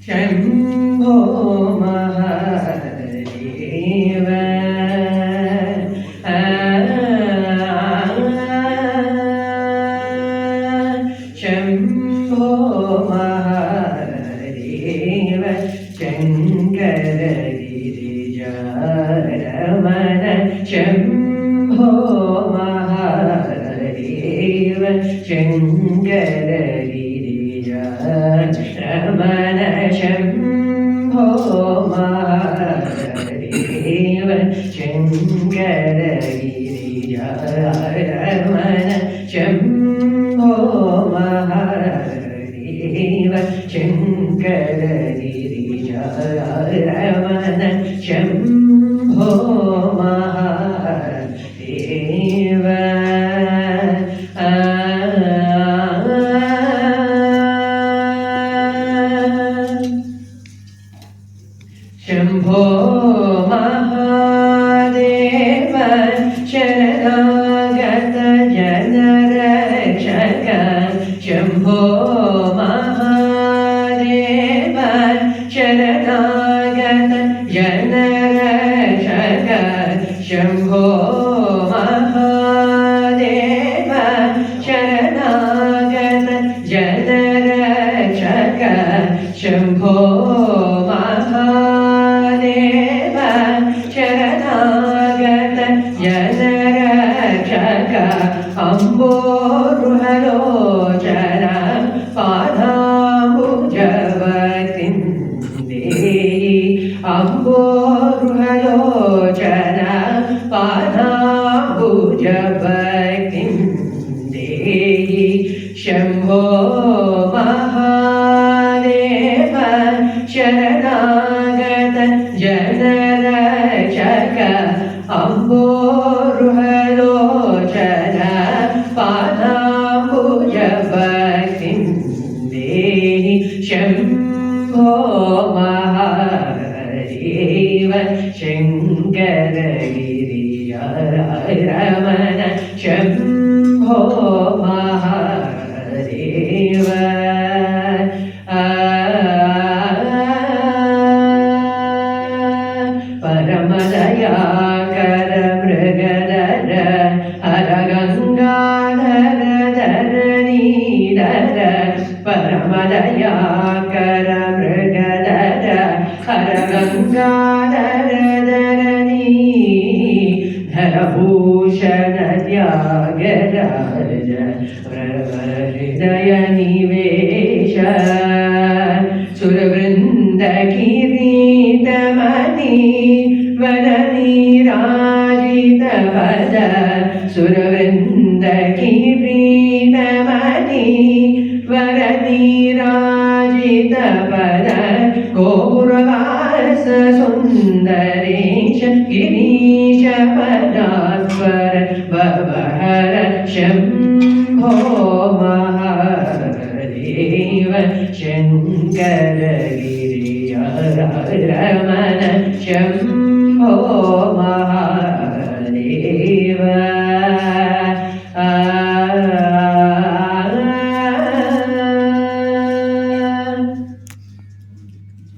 शम्भो महादेव शम्भो महादेव शङ्कर गिरिजारमण शम्भो महादेव शङ्कर गिरिजारमण शम्भो महादेव शङ्कर गिरिजारमण शम्भो महादेव शङ्कर गिरिजारमण शम्भो महादेव शम्भो महादेव शरणागत जनरक्षक शम्भो महादेव शरणागत जनरक्षक शम्भो महादेव शरणागत जनरक्षक शम्भो महादेव शरणागत जनरक्षक अम्बोरुहलोचन पादाम्बुजवतिन्देहि अम्बोरुहलोचन पादाम्बुजवतिन्देहि शम्भो महादेव शरणागत जनरक्षक अम्बोरुहलोचन पादाम्बुजवतिन्देहि शम्भो महादेव शङ्कर गिरिजारमण शम्भो महादेव परमदयाकर मृगधर हर गंगाधर धरणीधर परमदयाकर मृगधर हर गंगाधर धरणीधर भूषण त्यागराज हृदय निवेश सुरवृन्द किरीटमणि वरनीराजितवद सुरवृन्द किरीटमणि वरनीराजितवद गौरवास सुन्दरेश गिरीश पदास्वर भवहर शम्भो महादेव शङ्कर गिरिजारमण शम्भो